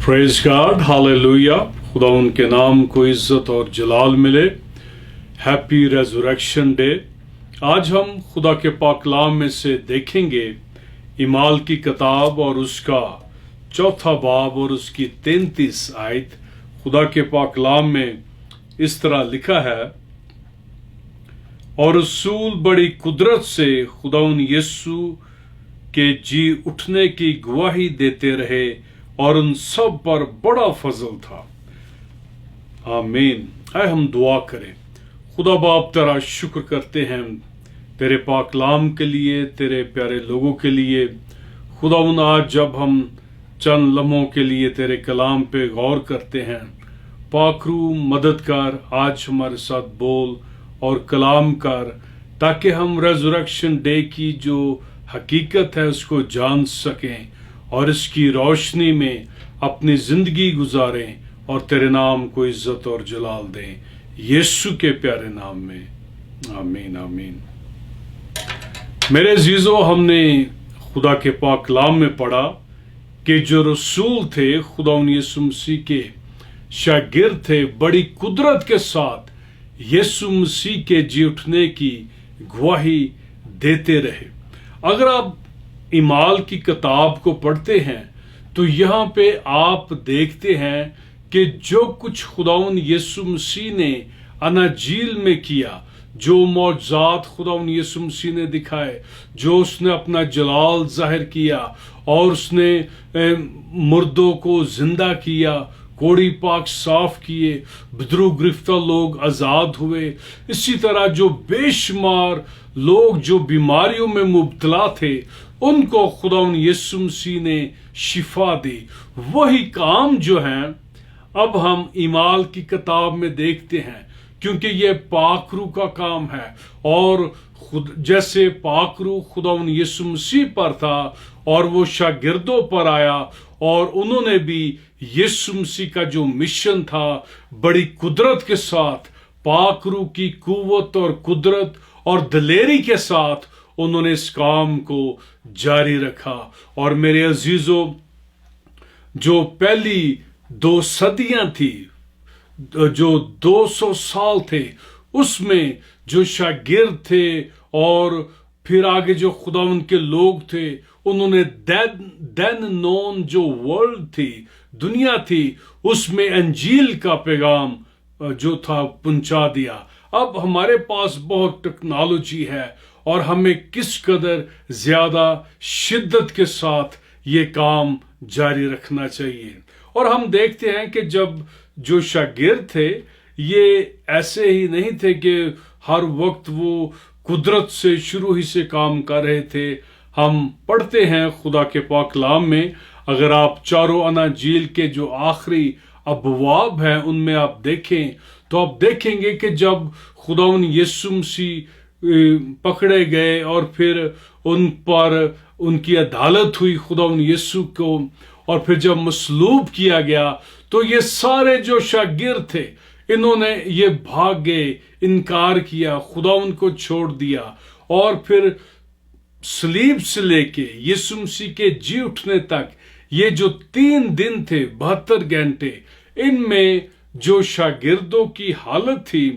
Praise God, hallelujah. खुदा उनके नाम को इज्जत और जलाल मिले। Happy resurrection day. आज हम खुदा के पाक कलाम में से देखेंगे इमाल की किताब और उसका 4 बाब और उसकी 33 आयत। खुदा के पाक कलाम में इस तरह लिखा है, और रसूल बड़ी कुदरत से खुदाउन यीशु के जी उठने की गवाही देते रहे और उन सब पर बड़ा फजल था। आमीन। आए हम दुआ करें। खुदा बाप तेरा शुक्र करते हैं तेरे पाक कलाम के लिए, तेरे प्यारे लोगों के लिए। खुदाउन आज जब हम चंद लम्हों के लिए तेरे कलाम पे गौर करते हैं, पाकरू मदद कर, आज हमारे साथ बोल और कलाम कर, ताकि हम रेजरेक्शन डे की जो हकीकत है उसको जान सकें और इसकी रोशनी में अपनी जिंदगी गुजारें और तेरे नाम को इज्जत और जलाल दें, यीशु के प्यारे नाम में। आमीन आमीन। मेरे अजीजों, हमने खुदा के पाक कलाम में पढ़ा कि जो रसूल थे खुदाउन यीशु मसीह के शागिर्द थे, बड़ी कुदरत के साथ यीशु मसीह के जी उठने की गवाही देते रहे। अगर आप इमाल की किताब को पढ़ते हैं तो यहाँ पे आप देखते हैं कि जो कुछ खुदाउन यीशु मसीह ने अनाजील में किया, जो मौजज़ात खुदाउन यीशु मसीह ने दिखाए, जो उसने अपना जलाल जाहिर किया और उसने मुर्दों को जिंदा किया, कोड़ी पाक साफ किए, बदरू गिरफ्तार लोग आजाद हुए, इसी तरह जो बेशुमार लोग जो बीमारियों में मुब्तला थे उनको खुदाउन यीशु मसीह ने शिफा दी। वही काम जो है अब हम इमाल की किताब में देखते हैं, क्योंकि ये पाकरू का काम है। और खुद जैसे पाकरू खुदाउन यीशु मसीह पर था और वो शागिर्दों पर आया और उन्होंने भी यीशु मसीह का जो मिशन था बड़ी कुदरत के साथ, पाकरू की कुव्वत और कुदरत और दलेरी के साथ उन्होंने इस काम को जारी रखा। और मेरे अजीजों, जो पहली 2 सदियां थी, जो 200 साल थे, उसमें जो शागिर्द थे और फिर आगे जो खुदावंद के लोग थे, उन्होंने देन नोन जो वर्ल्ड थी, दुनिया थी, उसमें अंजील का पैगाम जो था पहुंचा दिया। अब हमारे पास बहुत टेक्नोलॉजी है और हमें किस कदर ज्यादा शिद्दत के साथ ये काम जारी रखना चाहिए। और हम देखते हैं कि जब जो शागिर्द थे, ये ऐसे ही नहीं थे कि हर वक्त वो कुदरत से शुरू ही से काम कर रहे थे। हम पढ़ते हैं खुदा के पाक कलाम में, अगर आप चारों अनाजील के जो आखिरी अबवाब हैं उनमें आप देखें तो आप देखेंगे कि जब खुदाउन यीशु मसीह पकड़े गए और फिर उन पर उनकी अदालत हुई खुदाउन यीशु को, और फिर जब मसलूब किया गया तो ये सारे जो शागिर्द थे इन्होंने ये भाग गए, इनकार किया, खुदाउन को छोड़ दिया। और फिर सलीब से लेके यीशु मसीह के जी उठने तक ये जो 3 दिन थे, 72 घंटे, इनमें जो शागिर्दों की हालत थी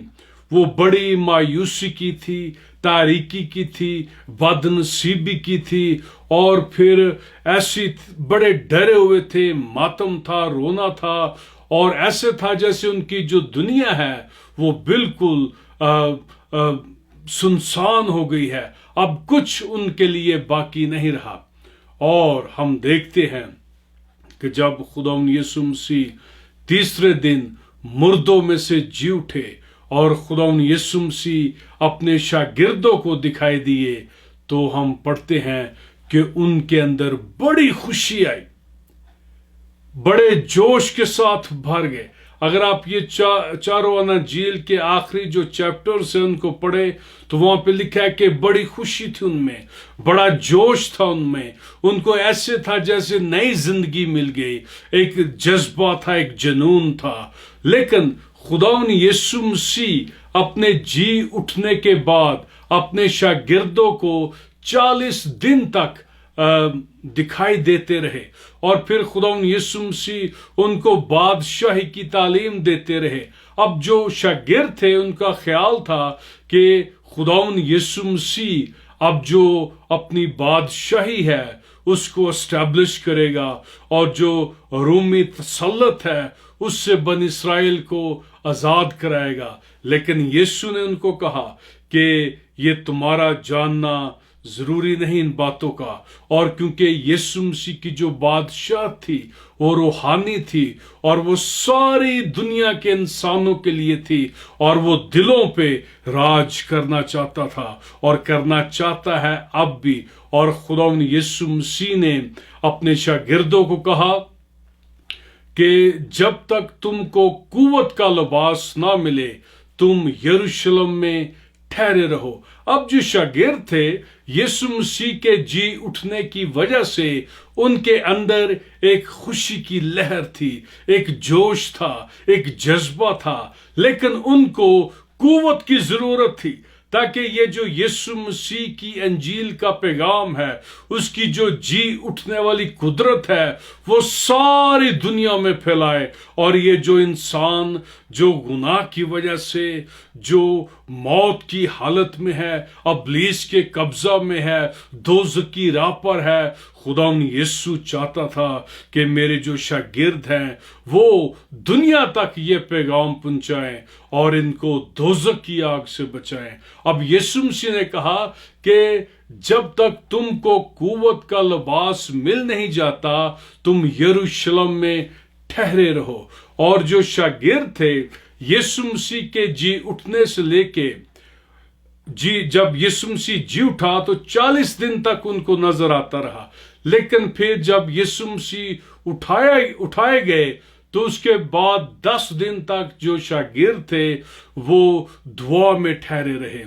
वो बड़ी मायूसी की थी, तारीकी की थी, बदनसीबी की थी। और फिर ऐसी बड़े डरे हुए थे, मातम था, रोना था, और ऐसे था जैसे उनकी जो दुनिया है वो बिल्कुल सुनसान हो गई है, अब कुछ उनके लिए बाकी नहीं रहा। और हम देखते हैं कि जब खुदाउन यीशु मसीह तीसरे दिन मुर्दों में से जी उठे और खुदाउन यीशु मसीह अपने शागिर्दों को दिखाई दिए, तो हम पढ़ते हैं कि उनके अंदर बड़ी खुशी आई, बड़े जोश के साथ भर गए। अगर आप ये चारों अनाजील के आखिरी जो चैप्टर्स हैं उनको पढ़े तो वहां पे लिखा है कि बड़ी खुशी थी उनमें, बड़ा जोश था उनमें, उनको ऐसे था जैसे नई जिंदगी मिल गई, एक जज्बा था, एक जुनून था। लेकिन खुदाउन यीशु मसीह अपने जी उठने के बाद अपने शागिर्दों को 40 दिन तक दिखाई देते रहे, और फिर खुदावंद यीशु मसीह उनको बादशाही की तालीम देते रहे। अब जो शागिर्द थे उनका ख्याल था कि खुदावंद यीशु मसीह अब जो अपनी बादशाही है उसको एस्टैब्लिश करेगा, और जो रूमी तसल्लुत है उससे बन इस्राएल को आजाद कराएगा। लेकिन यीशु ने उनको कहा कि ये तुम्हारा जानना जरूरी नहीं इन बातों का, और क्योंकि यीशु मसीह की जो बादशाह थी वो रूहानी थी, और वो सारी दुनिया के इंसानों के लिए थी, और वो दिलों पे राज करना चाहता था और करना चाहता है अब भी। और खुदावंद यीशु मसीह ने अपने शागिर्दों को कहा कि जब तक तुमको कुव्वत का लिबास ना मिले तुम यरूशलेम में ठहरे रहो। अब जो शागिर्द थे, यीशु मसीह के जी उठने की वजह से उनके अंदर एक खुशी की लहर थी, एक जोश था, एक जज्बा था, लेकिन उनको कुव्वत की जरूरत थी ताकि ये जो यीशु मसीह की अंजील का पैगाम है, उसकी जो जी उठने वाली कुदरत है, वो सारी दुनिया में फैलाए। और ये जो इंसान जो गुनाह की वजह से जो मौत की हालत में है, इब्लीस के कब्जा में है, दोज़ख की राह पर है, खुदावंद यीशु चाहता था कि मेरे जो शागिर्द हैं वो दुनिया तक ये पैगाम पहुंचाएं और इनको दोज़ख की आग से बचाएं। अब यीशु मसीह ने कहा कि जब तक तुमको कुव्वत का लिबास मिल नहीं जाता तुम यरूशलेम में ठहरे रहो। और जो शागिर्द थे, यीशु मसीह के जी उठने से लेके जब यीशु मसीह जी उठा तो 40 दिन तक उनको नजर आता रहा, लेकिन फिर जब यीशु मसीह उठाए गए तो उसके बाद 10 दिन तक जो शागिर्द थे वो दुआ में ठहरे रहे।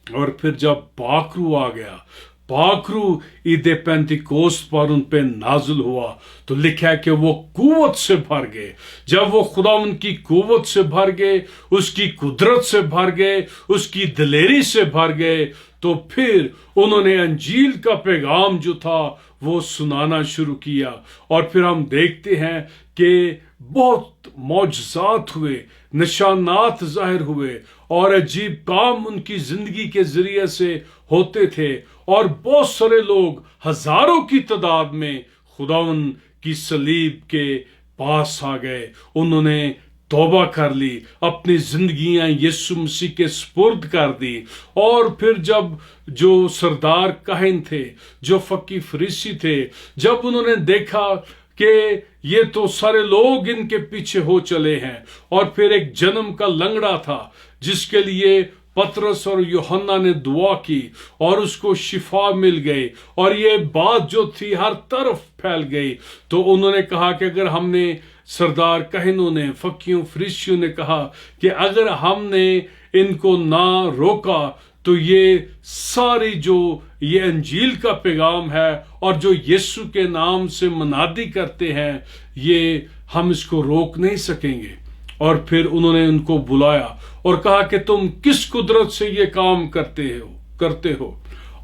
और फिर जब पाखरू आ गया, पाखरू ईद पेंतिकोस्त पर उन पे नाजुल हुआ, तो लिखा है कि वो कुव्वत से भर गए। जब वो खुदावंद की कुव्वत से भर गए, उसकी कुदरत से भर गए, उसकी दिलेरी से भर गए, तो फिर उन्होंने अंजील का पैगाम जो था वो सुनाना शुरू किया। और फिर हम देखते हैं कि बहुत मौजज़ात हुए, निशानात जाहिर हुए, और अजीब काम उनकी जिंदगी के जरिए से होते थे, और बहुत सारे लोग हजारों की तादाद में खुदावंद की सलीब के पास आ गए। उन्होंने तौबा कर ली, अपनी जिंदगियां यीशु मसीह के सुपुर्द कर दी। और फिर जब जो सरदार काहिन थे, जो फकी फरीसी थे, जब उन्होंने देखा कि ये तो सारे लोग इनके पीछे हो चले हैं, और फिर एक जन्म का लंगड़ा था जिसके लिए पतरस और यूहन्ना ने दुआ की और उसको शिफा मिल गई, और ये बात जो थी हर तरफ फैल गई। तो उन्होंने कहा कि अगर हमने, सरदार कहनों ने, फकीयों फरीसियों ने कहा कि अगर हमने इनको ना रोका तो ये सारी जो ये अंजील का पैगाम है और जो यीशु के नाम से मनादी करते हैं, ये हम इसको रोक नहीं सकेंगे। और फिर उन्होंने उनको बुलाया और कहा कि तुम किस कुदरत से ये काम करते हो।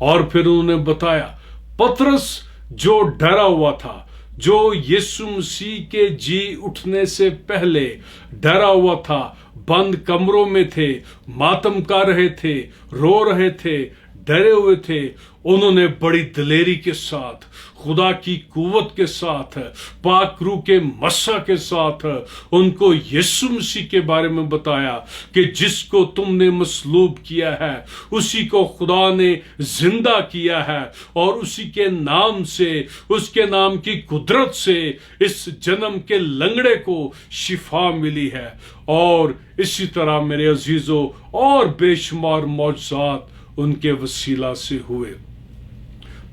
और फिर उन्होंने बताया, पतरस जो डरा हुआ था, जो यीशु मसीह के जी उठने से पहले डरा हुआ था, बंद कमरों में थे, मातम कर रहे थे, रो रहे थे, डरे हुए थे, उन्होंने बड़ी दिलेरी के साथ, खुदा की कुव्वत के साथ, पाक रूह के मस्सा के साथ उनको यीशु मसीह के बारे में बताया कि जिसको तुमने मसलूब किया है उसी को खुदा ने जिंदा किया है, और उसी के नाम से, उसके नाम की कुदरत से इस जन्म के लंगड़े को शिफा मिली है। और इसी तरह मेरे अजीजों और बेशुमार मौजज़ात उनके वसीला से हुए।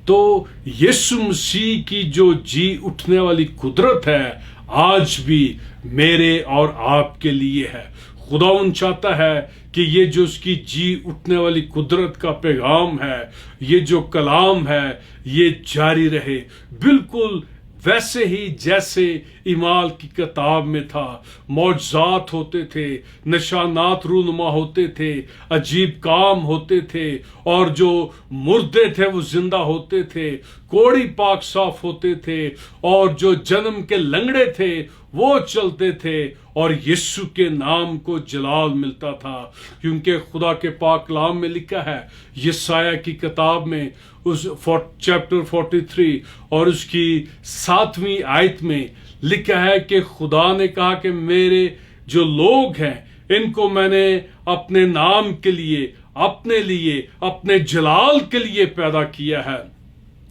तो यीशु मसीह की जो जी उठने वाली कुदरत है आज भी मेरे और आपके लिए है। खुदावंद चाहता है कि ये जो उसकी जी उठने वाली कुदरत का पैगाम है, ये जो कलाम है, ये जारी रहे, बिल्कुल वैसे ही जैसे इमाल की किताब में था। मौजज़ात होते थे, निशानात रूनुमा होते थे, अजीब काम होते थे, और जो मुर्दे थे वो जिंदा होते थे। कोढ़ी पाक साफ होते थे और जो जन्म के लंगड़े थे वो चलते थे और यीशु के नाम को जलाल मिलता था, क्योंकि खुदा के पाक कलाम में लिखा है यशायाह की किताब में उस चैप्टर 43 और उसकी 7वीं आयत में लिखा है कि खुदा ने कहा कि मेरे जो लोग हैं इनको मैंने अपने नाम के लिए, अपने लिए, अपने जलाल के लिए पैदा किया है।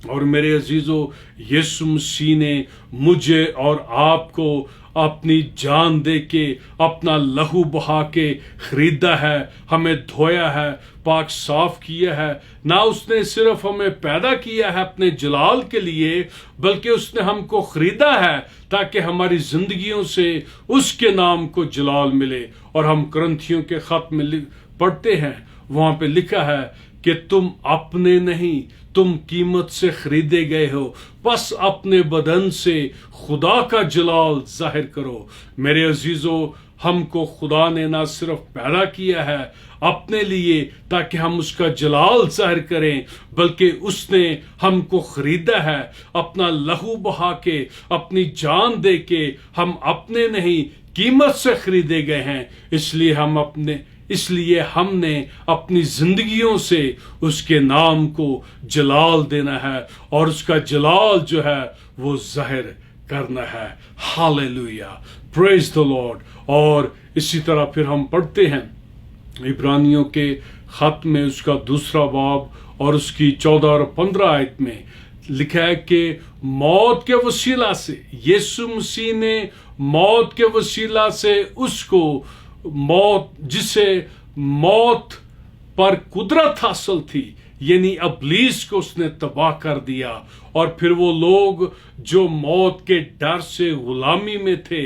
और मेरे अजीजों, यीशु मसीह ने मुझे और आपको अपनी जान दे के, अपना लहू बहा के खरीदा है, हमें धोया है, पाक साफ किया है। ना उसने सिर्फ हमें पैदा किया है अपने जलाल के लिए, बल्कि उसने हमको खरीदा है ताकि हमारी जिंदगियों से उसके नाम को जलाल मिले। और हम करंथियों के खत में पढ़ते हैं, वहां पे लिखा है कि तुम अपने नहीं, तुम कीमत से खरीदे गए हो, बस अपने बदन से खुदा का जलाल जाहिर करो। मेरे अजीजों, हमको खुदा ने ना सिर्फ पैदा किया है अपने लिए ताकि हम उसका जलाल जाहिर करें, बल्कि उसने हमको खरीदा है अपना लहू बहा के, अपनी जान दे के। हम अपने नहीं, कीमत से खरीदे गए हैं। इसलिए हमने अपनी जिंदगियों से उसके नाम को जलाल देना है और उसका जलाल जो है वो जाहिर करना है। Hallelujah, praise the Lord. और इसी तरह फिर हम पढ़ते हैं इब्रानियों के खत में उसका 2 बाब और उसकी 14 और 15 आयत में लिखा है कि मौत के वसीला से, यीशु मसीह ने मौत के वसीला से उसको मौत, जिसे मौत पर कुदरत हासिल थी, यानी इब्लीस को उसने तबाह कर दिया। और फिर वो लोग जो मौत के डर से गुलामी में थे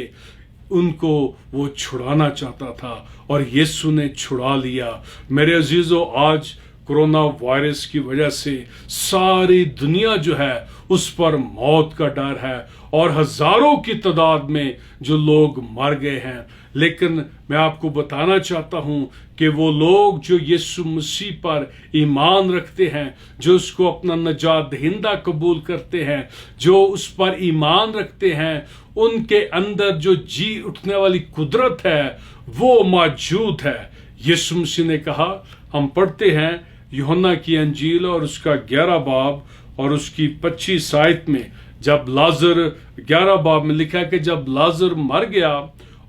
उनको वो छुड़ाना चाहता था और यीशु ने छुड़ा लिया। मेरे अजीजों, आज कोरोना वायरस की वजह से सारी दुनिया जो है उस पर मौत का डर है और हजारों की तादाद में जो लोग मर गए हैं। लेकिन मैं आपको बताना चाहता हूं कि वो लोग जो यीशु मसीह पर ईमान रखते हैं, जो उसको अपना नजात दहिंदा कबूल करते हैं, जो उस पर ईमान रखते हैं, उनके अंदर जो जी उठने वाली कुदरत है वो मौजूद है। यीशु मसीह ने कहा, हम पढ़ते हैं यूहन्ना की अंजील और उसका 11 बाब और उसकी 25 आयत में, जब लाजर 11 बाब में लिखा है कि जब लाजर मर गया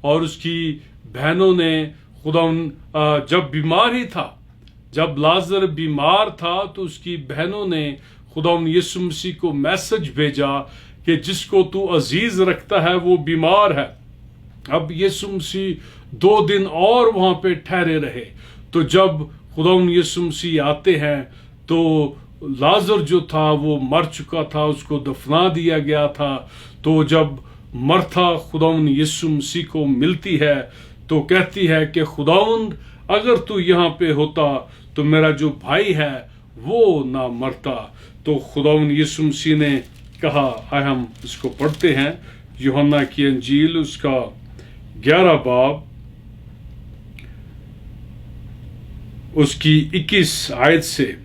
और उसकी बहनों ने जब बीमार ही था, जब लाजर बीमार था तो उसकी बहनों ने खुदा यीशु मसीह को मैसेज भेजा कि जिसको तू अजीज रखता है वो बीमार है। अब यीशु मसीह 2 दिन और वहां पे ठहरे रहे। तो जब खुदा यीशु मसीह आते हैं तो लाजर जो था वो मर चुका था, उसको दफना दिया गया था। तो जब मर्था खुदावंद यीशु मसीह को मिलती है तो कहती है कि खुदावंद, अगर तू यहाँ पे होता तो मेरा जो भाई है वो ना मरता। तो खुदावंद यीशु मसीह ने कहा, आए हम इसको पढ़ते हैं यूहन्ना की अंजील उसका 11 बाब उसकी 21 आयत से,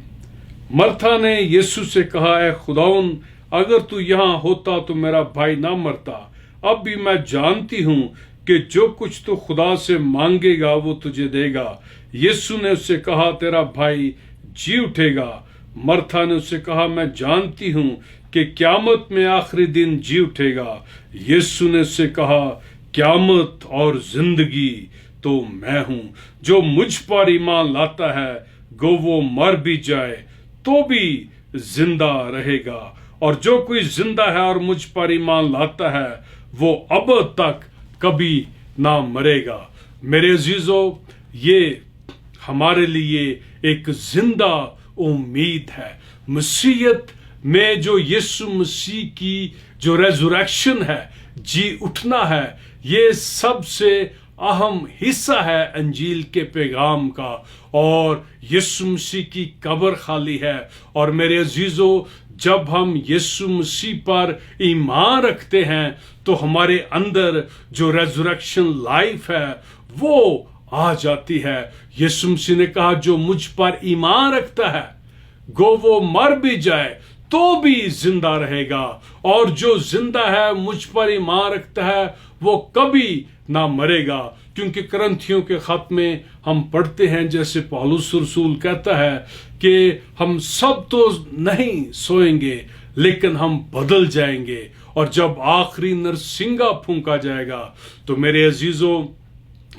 मर्था ने यीशु से कहा, है खुदावंद, अगर तू यहाँ होता तो मेरा भाई ना मरता। अब भी मैं जानती हूं कि जो कुछ तू खुदा से मांगेगा वो तुझे देगा। यीशु ने उससे कहा, तेरा भाई जी उठेगा। मर्था ने उससे कहा, मैं जानती हूं कि क्यामत में आखिरी दिन जी उठेगा। यीशु ने उससे कहा, क्यामत और जिंदगी तो मैं हूं। जो मुझ पर ईमान लाता है गो वो मर भी जाए तो भी जिंदा रहेगा, और जो कोई जिंदा है और मुझ पर ईमान लाता है वो अब तक कभी ना मरेगा। मेरे अजीजों, ये हमारे लिए एक जिंदा उम्मीद है। मसीहत में जो यीशु मसीह की जो रेजरेक्शन है, जी उठना है, ये सबसे अहम हिस्सा है अंजील के पैगाम का। और यीशु मसीह की कब्र खाली है। और मेरे अजीजों, जब हम यीशु मसीह पर ईमान रखते हैं तो हमारे अंदर जो रेजरेक्शन लाइफ है वो आ जाती है। यीशु मसीह ने कहा, जो मुझ पर ईमान रखता है गो वो मर भी जाए تو بھی زندہ رہے گا، اور جو زندہ ہے مجھ پر ایمان رکھتا ہے وہ کبھی نہ مرے گا۔ کیونکہ کرنتھیوں کے خط میں ہم پڑھتے ہیں جیسے پولس رسول کہتا ہے کہ ہم سب تو نہیں سوئیں گے لیکن ہم بدل جائیں گے، اور جب آخری نرسنگا پھونکا جائے گا تو میرے عزیزوں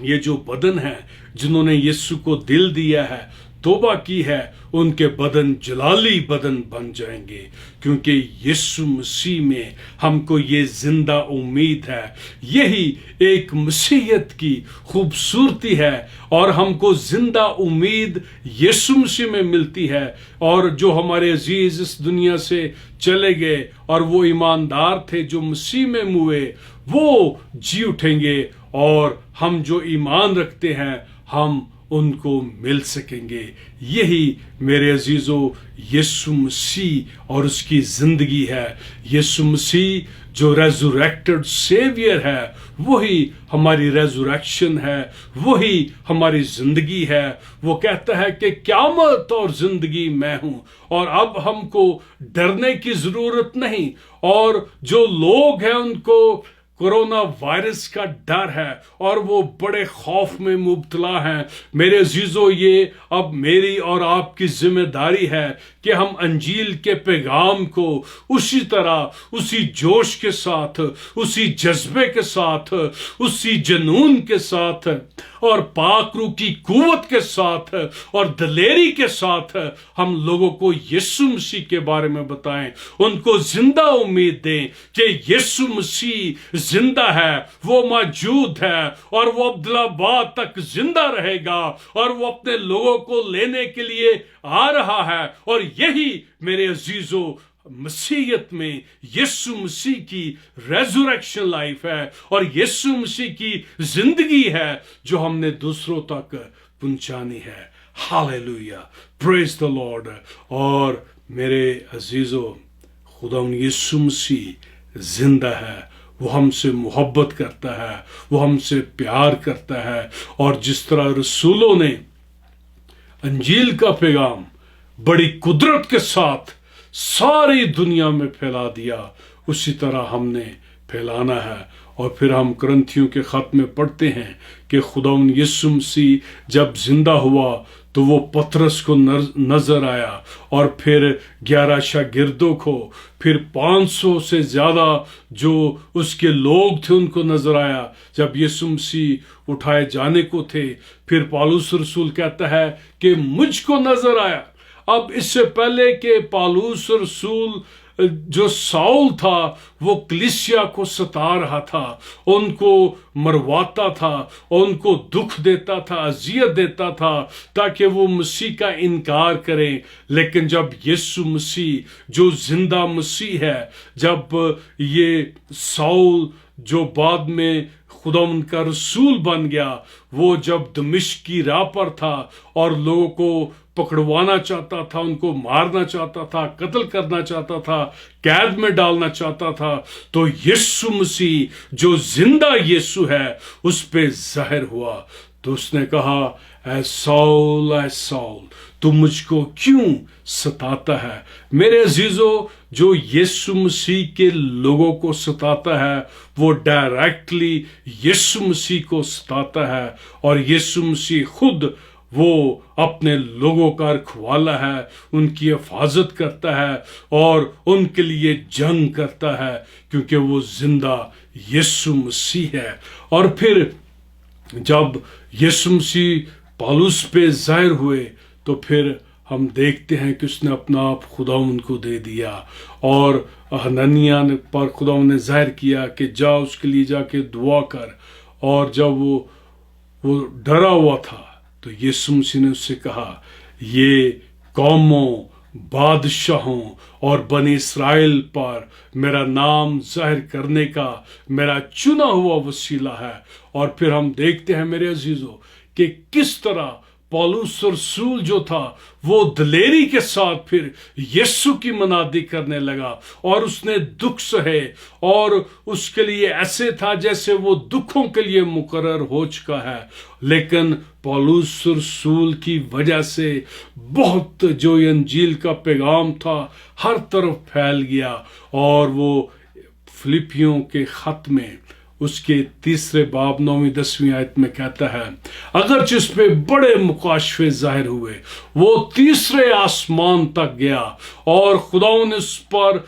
یہ جو بدن ہے جنہوں نے یسوع کو دل دیا ہے، توبہ کی ہے، ان کے بدن جلالی بدن بن جائیں گے، کیونکہ یسوع مسیح میں ہم کو یہ زندہ امید ہے۔ یہی ایک مسیحیت کی خوبصورتی ہے، اور ہم کو زندہ امید یسوع مسیح میں ملتی ہے۔ اور جو ہمارے عزیز اس دنیا سے چلے گئے اور وہ ایماندار تھے جو مسیح میں موئے، وہ جی اٹھیں گے، اور ہم جو ایمان رکھتے ہیں ہم ان کو مل سکیں گے۔ یہی میرے عزیزو یسوع مسیح اور اس کی زندگی ہے۔ یسوع مسیح جو ریزوریکٹڈ سیویئر ہے، وہی ہماری ریزوریکشن ہے، وہی ہماری زندگی ہے۔ وہ کہتا ہے کہ قیامت اور زندگی میں ہوں، اور اب ہم کو ڈرنے کی ضرورت نہیں۔ اور جو لوگ ہیں ان کو کورونا وائرس کا ڈر ہے اور وہ بڑے خوف میں مبتلا ہیں، میرے عزیزو یہ اب میری اور آپ کی ذمہ داری ہے کہ ہم انجیل کے پیغام کو اسی طرح، اسی جوش کے ساتھ، اسی جذبے کے ساتھ، اسی جنون کے ساتھ، اور پاک روح کی قوت کے ساتھ اور دلیری کے ساتھ ہم لوگوں کو یسوع مسیح کے بارے میں بتائیں، ان کو زندہ امید دیں کہ یسوع مسیح زندہ ہے، وہ موجود ہے، اور وہ عبدالآباد تک زندہ رہے گا، اور وہ اپنے لوگوں کو لینے کے لیے آ رہا ہے۔ اور یہی میرے عزیزو مسیحیت میں یسوع مسیح کی ریزوریکشن لائف ہے، اور یسوع مسیح کی زندگی ہے جو ہم نے دوسروں تک پہنچانی ہے۔ ہاللیلویہ، پریز دی لارڈ۔ اور میرے عزیزو خدا یسوع مسیح زندہ ہے، وہ ہم سے محبت کرتا ہے، وہ ہم سے پیار کرتا ہے، اور جس طرح رسولوں نے انجیل کا پیغام بڑی قدرت کے ساتھ ساری دنیا میں پھیلا دیا، اسی طرح ہم نے پھیلانا ہے۔ اور پھر ہم کرنتھیوں کے خط میں پڑھتے ہیں کہ خداوند یسوع مسیح جب زندہ ہوا تو وہ پطرس کو نظر آیا، اور پھر 11 شاگردوں کو، پھر 500 سے زیادہ جو اس کے لوگ تھے ان کو نظر آیا جب یسوع مسیح اٹھائے جانے کو تھے۔ پھر پالوس رسول کہتا ہے کہ مجھ کو نظر آیا۔ اب اس سے پہلے کہ پالوس رسول جو ساؤل تھا وہ کلیسیا کو ستا رہا تھا، ان کو مرواتا تھا، ان کو دکھ دیتا تھا، اذیت دیتا تھا تاکہ وہ مسیح کا انکار کریں۔ لیکن جب یسوع مسیح جو زندہ مسیح ہے، جب یہ ساؤل جو بعد میں خدا ان کا رسول بن گیا، وہ جب دمشق کی راہ پر تھا اور لوگوں کو پکڑوانا چاہتا تھا، ان کو مارنا چاہتا تھا، قتل کرنا چاہتا تھا، قید میں ڈالنا چاہتا تھا، تو یسوع مسیح جو زندہ یسوع ہے اس پہ ظاہر ہوا۔ تو اس نے کہا، اے ساؤل، اے ساؤل، تو مجھ کو کیوں ستاتا ہے؟ میرے عزیزو، جو یسوع مسیح کے لوگوں کو ستاتا ہے وہ ڈائریکٹلی یسوع مسیح کو ستاتا ہے، اور یسوع مسیح خود وہ اپنے لوگوں کا رکھوالا ہے، ان کی حفاظت کرتا ہے اور ان کے لیے جنگ کرتا ہے، کیونکہ وہ زندہ یسوع مسیح ہے۔ اور پھر جب یسوع مسیح پالوس پہ ظاہر ہوئے تو پھر ہم دیکھتے ہیں کہ اس نے اپنا آپ خداوند کو دے دیا، اور حنانیہ پر خداوند نے ظاہر کیا کہ جا اس کے لیے جا کے دعا کر۔ اور جب وہ ڈرا ہوا تھا تو یسوع مسیح نے اس سے کہا، یہ قوموں، بادشاہوں اور بنی اسرائیل پر میرا نام ظاہر کرنے کا میرا چنا ہوا وسیلہ ہے۔ اور پھر ہم دیکھتے ہیں میرے عزیزو کہ کس طرح पौलुस रसूल जो था वो दिलेरी के साथ फिर यीशु की मनादी करने लगा और उसने दुख सहे और उसके लिए ऐसे था जैसे वो दुखों के लिए मुकर्रर हो चुका है, लेकिन पौलुस रसूल की वजह से बहुत जो इंजील का पैगाम था हर तरफ फैल गया। और वो फिलिपियों के खत में उसके 3 बाब 9-10 आयत में कहता है, अगर जिस पे बड़े मुकाशफे जाहिर हुए वो 3 आसमान तक गया और खुदा ने उस पर